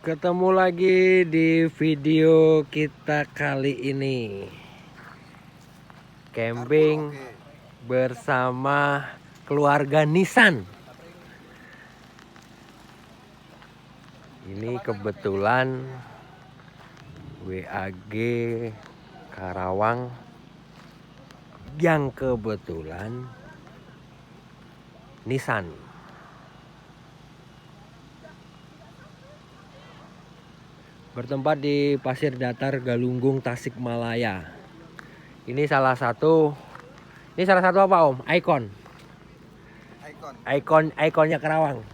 Ketemu lagi di video kita kali ini. Camping bersama keluarga Nissan. Ini kebetulan WAG Karawang yang kebetulan Nissan. Bertempat di Pasir Datar Galunggung, Tasikmalaya. Ini salah satu apa Om? Ikonnya Karawang.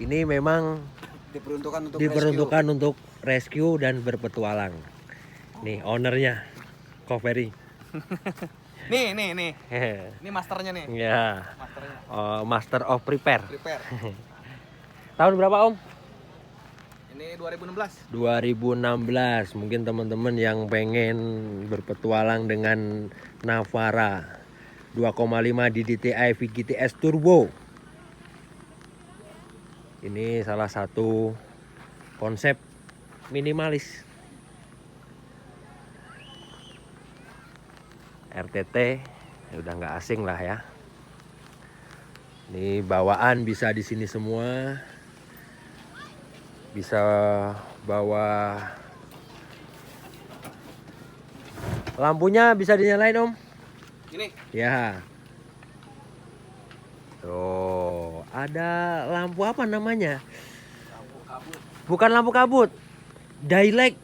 Ini memang diperuntukkan untuk rescue dan berpetualang. Nih ownernya, Covery. Nih. Ini masternya nih. Ya. Masternya. Master of Prepare. Prepare. Tahun berapa Om? Ini 2016. 2016. Mungkin teman-teman yang pengen berpetualang dengan Navara 2,5 DDTi VGTS Turbo. Ini salah satu konsep minimalis. RTT udah nggak asing lah ya. Ini bawaan bisa di sini semua. Bisa bawa lampunya, bisa dinyalain Om. Ini. Ya. Tuh, ada lampu apa namanya? Lampu kabut. Bukan lampu kabut. Daylight.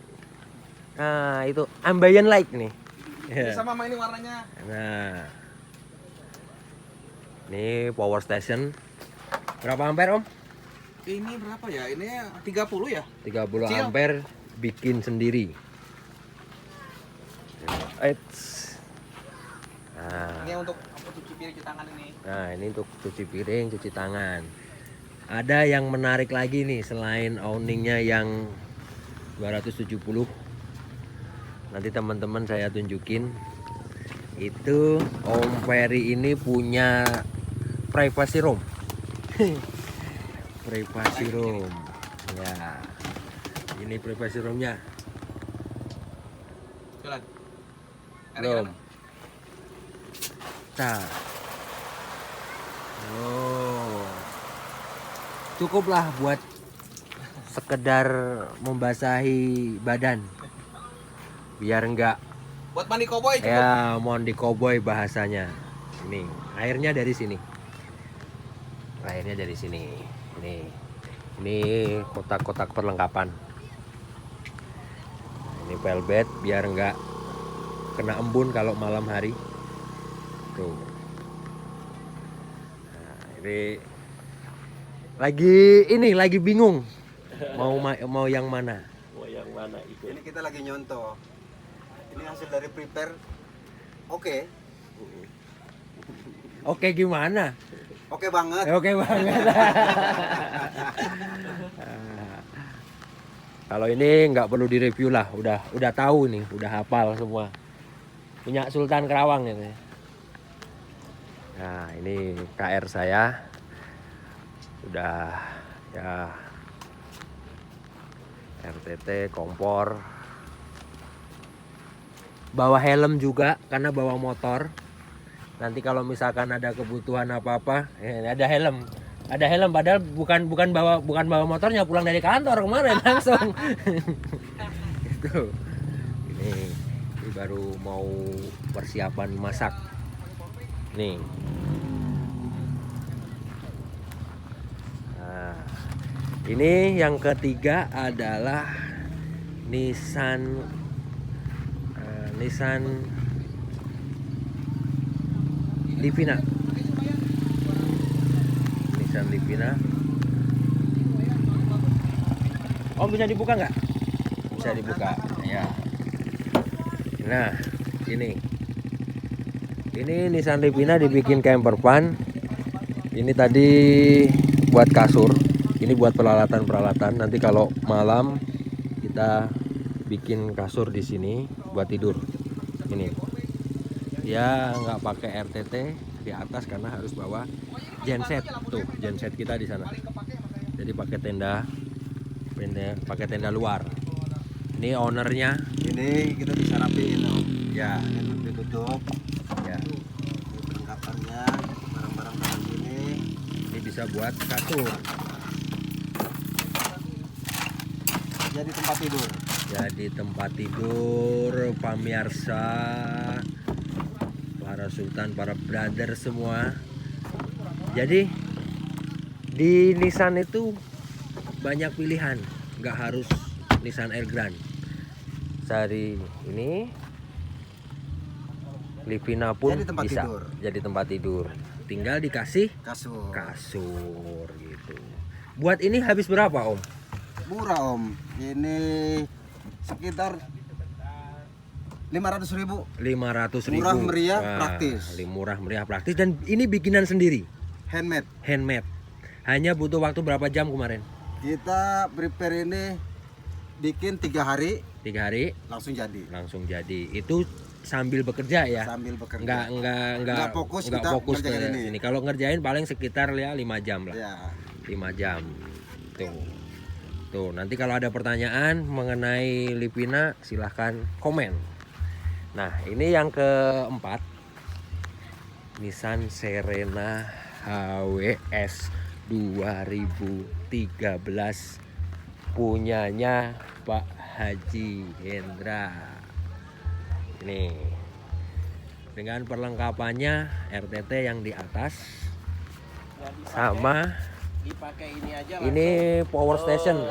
Nah, itu ambient light nih. Ini sama ini warnanya. Nah. Ini power station. Berapa ampere Om? Ini berapa ya? Ini 30 ya? 30 Kecil. ampere, bikin sendiri. Eits. Nah. Ini untuk cuci piring, cuci tangan ini. Nah, ini untuk cuci piring, cuci tangan. Ada yang menarik lagi nih selain awningnya yang 270. Nanti teman-teman saya tunjukin. Itu Om Ferry ini punya privacy room. Privacy room. Ya. Ini privacy roomnya. Jalan. Belum. Nah. Oh. Cukuplah buat sekedar membasahi badan. Biar enggak Buat mandi koboi cukup. ya mondi koboi bahasanya. Ini airnya dari sini. Airnya dari sini. Ini kotak-kotak perlengkapan. Ini velvet biar enggak kena embun kalau malam hari. Tuh. Nah, ini lagi bingung mau yang mana? Mau yang mana itu? Ini kita lagi nyontoh. Ini hasil dari prepare. Oke. Oke gimana? Oke banget. Oke banget. Kalau ini nggak perlu direview lah, udah tahu nih, udah hafal semua. Punya Sultan Karawang ini. Nah, ini KR saya. Udah ya RTT, kompor. Bawa helm juga karena bawa motor. Nanti kalau misalkan ada kebutuhan apa-apa, ada helm. Ada helm padahal bukan bawa motornya, pulang dari kantor kemarin langsung. Itu. Ini baru mau persiapan masak. Nih. Nah, ini yang ketiga adalah Nissan Livina. Nissan Livina. Oh, bisa dibuka nggak? Bisa dibuka. Ya. Nah, ini Nissan Livina dibikin camper van. Ini tadi buat kasur. Ini buat peralatan. Nanti kalau malam kita bikin kasur di sini buat tidur. Ini. Ya nggak pakai RTT di atas karena harus bawa genset. Tuh, genset kita di sana. Jadi pakai tenda pakai tenda luar. Ini ownernya. Ini kita bisa rapiin Om. Ya, Ini ditutup. ya. Ini perlengkapannya, barang-barang dalam sini. Ini bisa buat kasur. Jadi tempat tidur. Jadi tempat tidur pemirsa, para sultan, para brother semua. Jadi di Nissan itu banyak pilihan, nggak harus Nissan Elgrand. Dari ini Livina pun Jadi tempat bisa tidur. jadi tempat tidur. Tinggal dikasih Kasur. gitu. Buat ini habis berapa Om? Murah Om. Ini sekitar 500.000. 500.000. Murah meriah, Wah, praktis. Murah meriah praktis dan ini bikinan sendiri, Handmade. Hanya butuh waktu berapa jam kemarin? Kita prepare ini bikin 3 hari 3 hari langsung jadi. langsung jadi. Itu sambil bekerja ya? Sambil bekerja. Nggak fokus nggak kita fokus ke ngerjain ini. Kalau ngerjain paling sekitar ya 5 jam lah. Ya. 5 jam. Tuh, nanti kalau ada pertanyaan mengenai Livina silahkan komen. Nah, ini yang keempat. Nissan Serena HWS 2013 punyanya Pak Haji Hendra. Ini dengan perlengkapannya RTT yang di atas sama dipakai ini aja ini power station.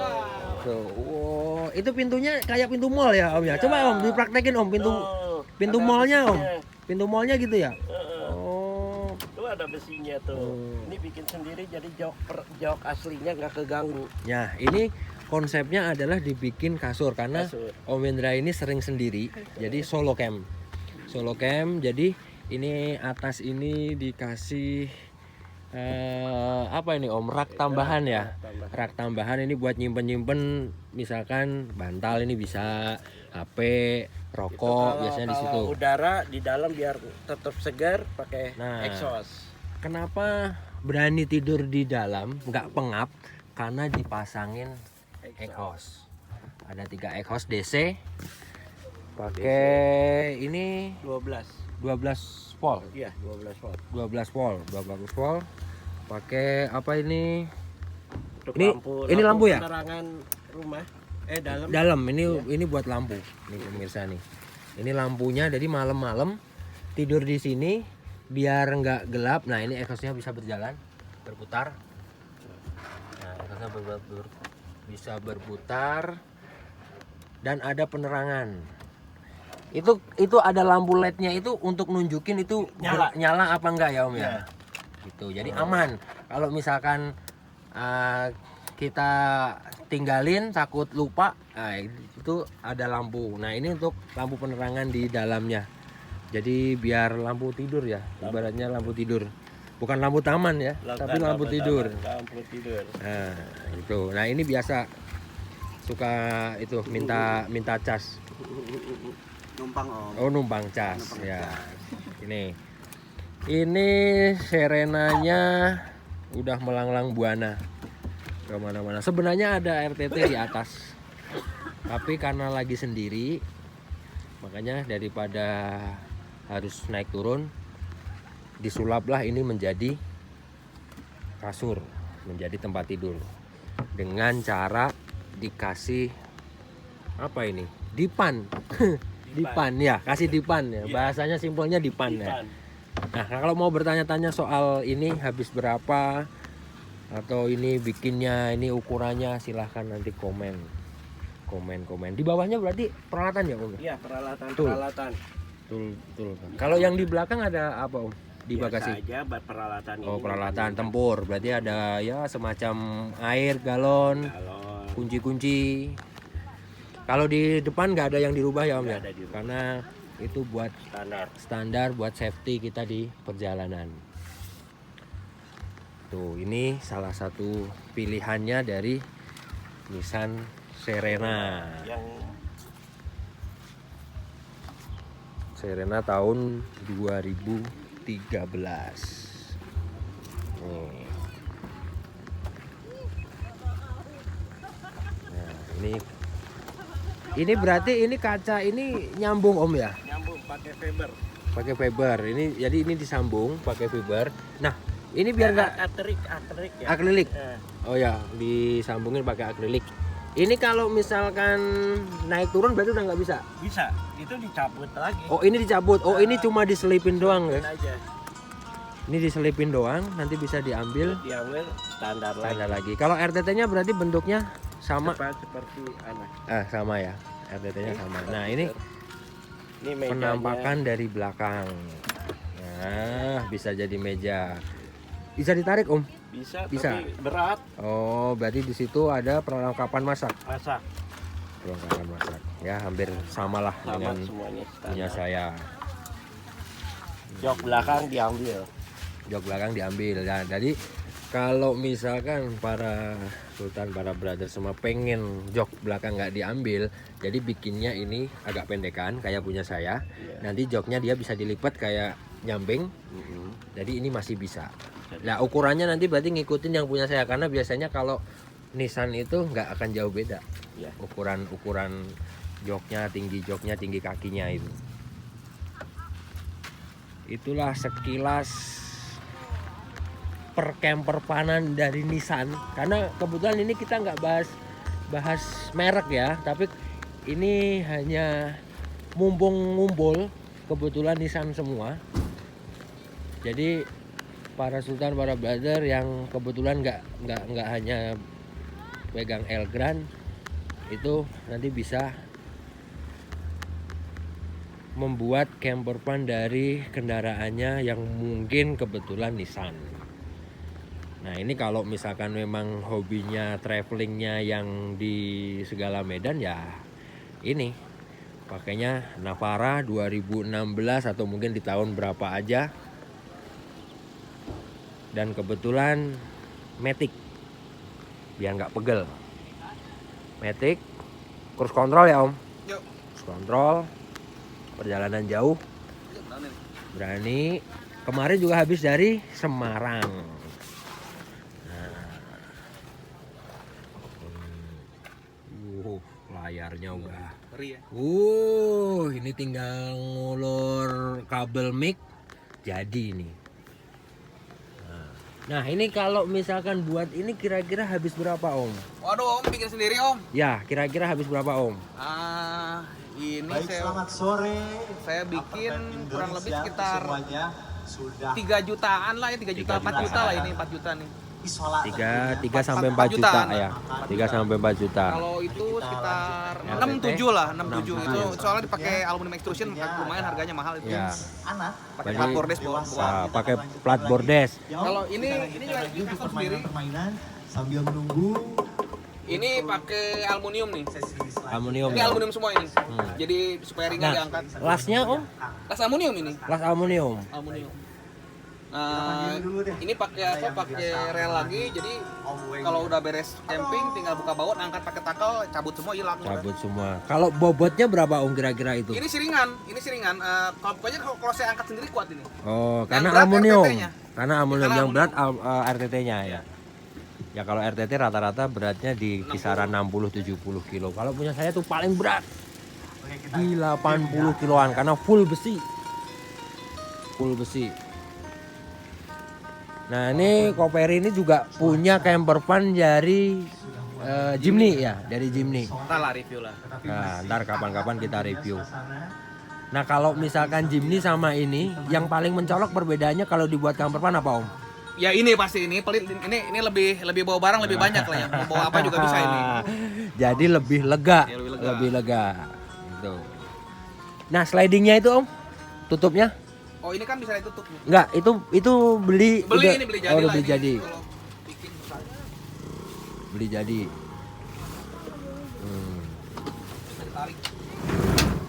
Tuh, wow, itu pintunya kayak pintu mall ya Om ya. Coba Om dipraktekin Om pintu mallnya Om. Pintu mallnya gitu ya. Oh, tuh ada besinya tuh. Ini bikin sendiri jadi jok aslinya nggak keganggu. ya ini konsepnya adalah dibikin kasur karena Kasur. Om Hendra ini sering sendiri. Jadi solo camp. Jadi ini atas ini dikasih apa ini Om, rak tambahan ya. Rak tambahan ini buat nyimpen misalkan bantal, ini bisa HP, rokok biasanya di situ. Udara di dalam biar tetap segar pakai Nah. exhaust. Kenapa berani tidur di dalam nggak pengap? Karena dipasangin exhaust. Ada 3 exhaust DC. Pakai ini 12. 12 volt. Iya, 12 volt. 12 volt. Pakai apa ini? Untuk Ini lampu ya? Penerangan rumah. Dalam. Dalam ini buat lampu. Nih pemirsa nih. Ini lampunya, jadi malam-malam tidur di sini biar nggak gelap. Nah, ini exhaustnya bisa berjalan, berputar. Nah, exhaustnya bisa berputar dan ada penerangan. Itu ada lampu LED-nya itu untuk nunjukin itu nyala apa enggak ya Om ya. Gitu. Jadi aman. Kalau misalkan kita tinggalin takut lupa, nah itu ada lampu. Nah, ini untuk lampu penerangan di dalamnya. Jadi biar lampu tidur ya, ibaratnya lampu tidur. Bukan lampu taman ya, tapi lampu tidur. Lampu tidur. Nah, itu. Nah, ini biasa suka itu minta cas. Numpang Om. Oh, numpang cas Numpang ya. cas. Ini Serenanya udah melanglang buana kemana-mana. Sebenarnya ada RTT di atas, tapi karena lagi sendiri, makanya daripada harus naik turun, disulaplah ini menjadi kasur, menjadi tempat tidur dengan cara dikasih apa ini? Dipan. Dipan ya, kasih dipan ya. Bahasanya simpelnya dipan ya. Nah, kalau mau bertanya-tanya soal ini habis berapa atau ini bikinnya, ini ukurannya, silahkan nanti komen. Di bawahnya berarti peralatan ya Om? Iya, peralatan. Betul. Kalau yang di belakang ada apa Om? Di Biasa bagasi. aja peralatan Oh, ini. peralatan tempur. Berarti ada ya semacam air galon, Galon. kunci-kunci. Kalau di depan nggak ada yang dirubah ya Om ya? Nggak ada dirubah. Karena itu buat standar buat safety kita di perjalanan. Tuh, ini salah satu pilihannya dari Nissan Serena. Yang Serena tahun 2013. Nih. Ini berarti ini kaca ini nyambung Om ya? Nyambung pakai fiber. Pakai fiber. Ini jadi ini disambung pakai fiber. Nah, ini biar nggak akrilik ya. akrilik. Eh, Oh ya, disambungin pakai akrilik. Ini kalau misalkan naik turun berarti udah nggak bisa. bisa. Itu dicabut lagi. Oh, ini dicabut. Oh, ini cuma diselipin doang, guys. Aja. Ini diselipin doang, nanti bisa diambil Diambil standar lagi. ada lagi. Kalau RTT-nya berarti bentuknya sama. Seperti anak. Sama ya. RTT-nya sama. Nah, ini mejanya. penampakan dari belakang. Nah, bisa jadi meja. Bisa ditarik, Om? Bisa. Bisa. Tapi berat. Oh, berarti di situ ada perlengkapan masak. Masak. Perlengkapan masak. Ya, hampir samalah Sama dengan semuanya punya standar. saya. Jok belakang diambil. Jok belakang diambil. Nah, jadi kalau misalkan para sultan, para brother semua pengen jok belakang nggak diambil, jadi bikinnya ini agak pendekan kayak punya saya. Iya. Nanti joknya dia bisa dilipat kayak nyamping. Jadi ini masih bisa. Nah, ukurannya nanti berarti ngikutin yang punya saya, karena biasanya kalau Nissan itu nggak akan jauh beda. Iya. Ukuran joknya, tinggi kakinya itu. Itulah sekilas per camper panan dari Nissan. Karena kebetulan ini kita nggak bahas merek ya, tapi ini hanya mumpung ngumpul kebetulan Nissan semua. Jadi para sultan, para brother yang kebetulan nggak hanya pegang Elgrand, itu nanti bisa membuat camper van dari kendaraannya yang mungkin kebetulan Nissan. Nah, ini kalau misalkan memang hobinya travelingnya yang di segala medan, ya ini pakainya Navara 2016 atau mungkin di tahun berapa aja. Dan kebetulan Matic biar nggak pegel. Matic cruise control ya Om. Yuk. Cruise control, perjalanan jauh, berani. Kemarin juga habis dari Semarang. Layarnya udah. Ngeri ya. Ini tinggal ngulur kabel mic jadi nih. Nah, ini kalau misalkan buat ini kira-kira habis berapa Om? Waduh, Om bikin sendiri, Om. Ya, kira-kira habis berapa Om? Ini Baik, selamat sore. saya bikin Apel kurang lebih Indonesia, sekitar semuanya sudah 3 jutaan lah ya, 3 juta, 4 juta lah ini, 4 juta nih. isolasi. 3 sampai 4 juta jutaan. ya. 3 sampai 4 juta. Kalau itu sekitar RTT? 6-7 lah, 6-7 itu 6-7. soalnya dipakai aluminium extrusion lumayan harganya mahal itu. Ya. Anak Pakai Jadi- plat bordes buat. Pakai plat bordes. Kalau ini juga custom sendiri. permainan sambil menunggu Ini pakai aluminium nih. sesi selanjutnya. Aluminium. Ini aluminium semua ini. Jadi supaya ringan Nah, diangkat. lasnya Om? Tas aluminium ini. Las aluminium. Aluminium. Ini pakai apa? Pakai rel lagi. Jadi kalau udah beres camping tinggal buka baut, angkat pakai tackle, cabut semua hilang. udah. Cabut semua. Kalau bobotnya berapa Om kira-kira itu? Ini siringan. Kalau pokoknya kalau saya angkat sendiri kuat ini. Oh, Yang karena berat aluminium. RTT-nya. Karena aluminium Karena yang berat RTT-nya ya. Ya kalau RTT rata-rata beratnya di kisaran 60-70 kilo. Kalau punya saya tuh paling berat di 80 kiloan karena full besi. Full besi. Nah, ini Koperi ini juga punya camper van dari Jimny ya, dari Jimny. Ntar lah review lah. Nah, ntar kapan-kapan kita review. Nah, kalau misalkan Jimny sama ini, yang paling mencolok perbedaannya kalau dibuat camper van apa Om? Ya ini pasti ini pelit ini lebih bawa barang lebih banyak lah ya. Mau bawa apa juga bisa ini. Jadi lebih lega, Ya, lebih lega. lebih lega. Gitu. Nah, slidingnya itu Om, tutupnya? Oh ini kan bisa ditutup nih. Enggak, itu beli Ini beli jadi oh, lah beli ini. jadi. Kalau bikin susah. Beli jadi. Bisa ditarik.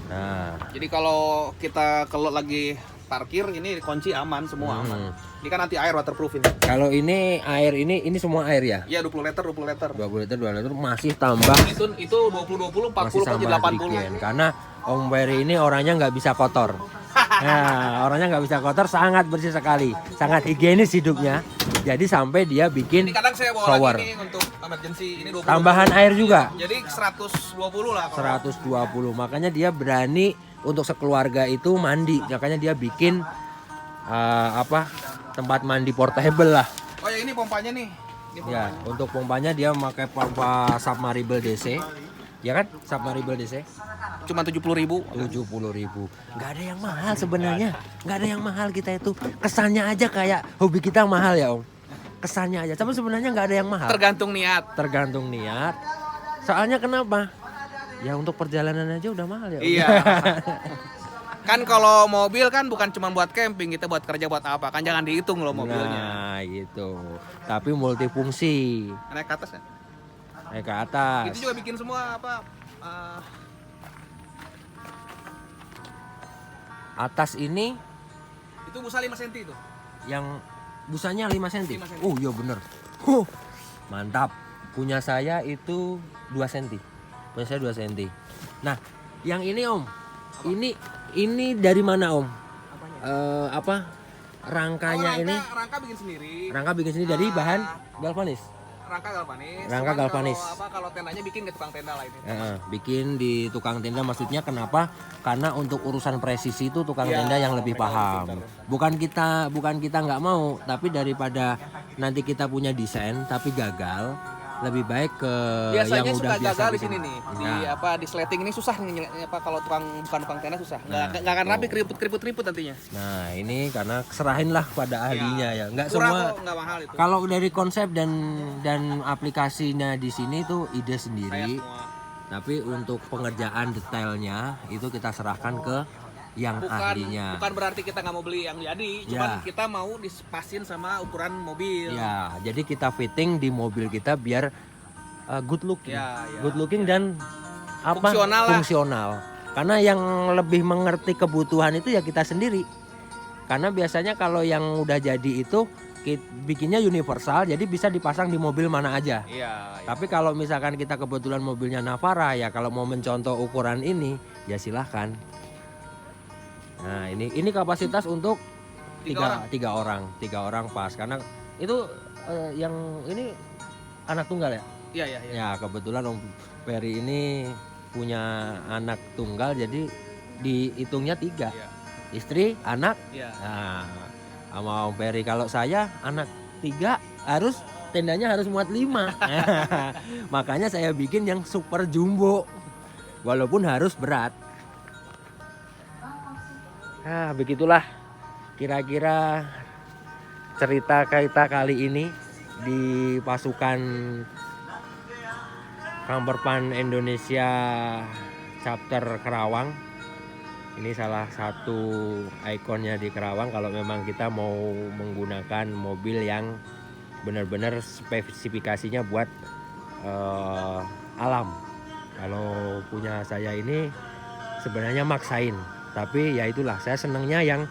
Nah, Jadi kalau kita kalau lagi parkir ini kunci aman semua aman. Ini kan anti air waterproof ini. kalau ini air ini semua air ya? Iya 20 liter 20 liter. 20 liter, 2 liter masih tambah Itu 20 40 masih 40 tambah jadi 80. sedikit. Karena Om Wery ini orangnya nggak bisa kotor. Nah, orangnya nggak bisa kotor, sangat bersih sekali, sangat higienis hidupnya. Jadi sampai dia Ini bikin kadang saya bawa shower. lagi nih untuk emergency ini 20. Tambahan air juga. Jadi 120 lah. kalau- 120. Makanya dia berani untuk sekeluarga itu mandi. Makanya dia bikin tempat mandi portable lah. Oh ya ini pompanya nih. Ini Ya, pompanya. untuk pompanya dia pakai pompa submersible DC. Ya kan? Submersible DC. Cuma 70.000. 70.000. Nggak ada yang mahal sebenarnya. Nggak ada yang mahal kita itu. Kesannya aja kayak hobi kita mahal ya Om. Kesannya aja. Tapi sebenarnya nggak ada yang mahal. Tergantung niat. Tergantung niat. Soalnya kenapa? Ya untuk perjalanan aja udah mahal ya Om. Iya. Kan kalau mobil kan bukan cuma buat camping, kita buat kerja buat apa? Kan jangan dihitung loh mobilnya. Nah itu. Tapi multifungsi. Naik ke atas ya. Naik ke atas. Itu juga bikin semua apa? Atas ini Itu busa 5 cm itu. yang busanya 5 cm. 5 cm. Oh iya bener. Mantap. Punya saya itu 2 cm. Punya saya 2 cm. Nah, yang ini Om. Ini dari mana Om? Rangkanya ini? Rangka bikin sendiri. Rangka bikin sendiri dari bahan galvanis. Rangka galvanis. Rangka Cuman galvanis. Kalau tendanya bikin ke tukang tenda lah ini. Bikin di tukang tenda, maksudnya kenapa? Karena untuk urusan presisi itu tukang Ya, tenda yang lebih mereka paham. lebih Bukan kita nggak mau, tapi daripada nanti kita punya desain tapi gagal, lebih baik ke Biasanya yang udah suka biasa gagal di bikin. sini nih. Di Nah, di sleting ini susah nih kalau bukan tukang tenda susah. Nah, Nggak akan rapi, tuh. keriput nantinya. nah, ini karena serahinlah pada ahlinya ya. Nggak Murah semua. kok, nggak mahal itu. Kalau dari konsep dan aplikasinya di sini tuh ide Kayak sendiri. semua. Tapi untuk pengerjaan detailnya itu kita serahkan ke yang ahlinya. Bukan berarti kita nggak mau beli yang jadi, cuman Ya. kita mau dipasin sama ukuran mobil. Ya, jadi kita fitting di mobil kita biar good looking, Ya, ya, good looking dan apa? Fungsional lah. Fungsional. Karena yang lebih mengerti kebutuhan itu ya kita sendiri. Karena biasanya kalau yang udah jadi itu bikinnya universal, jadi bisa dipasang di mobil mana aja. Iya. Tapi kalau misalkan kita kebetulan mobilnya Navara, ya kalau mau mencontoh ukuran ini, ya silahkan. Nah ini kapasitas untuk tiga orang pas. Karena itu yang ini anak tunggal ya. Iya, iya, iya. Ya kebetulan Om Peri ini punya anak tunggal, jadi dihitungnya 3. Iya. Istri, anak. Iya. Nah, sama Om Peri, kalau saya anak 3 harus tendanya harus muat 5. Makanya saya bikin yang super jumbo. Walaupun harus berat. Nah, begitulah kira-kira cerita kita kali ini di pasukan Kamperpan Indonesia chapter Kerawang. Ini salah satu ikonnya di Kerawang kalau memang kita mau menggunakan mobil yang benar-benar spesifikasinya buat alam. Kalau punya saya ini sebenarnya maksain, tapi ya itulah, saya senangnya yang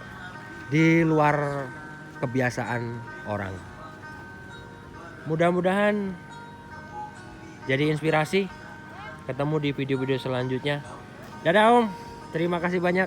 di luar kebiasaan orang. Mudah-mudahan jadi inspirasi. Ketemu di video-video selanjutnya. Dadah Om, terima kasih banyak.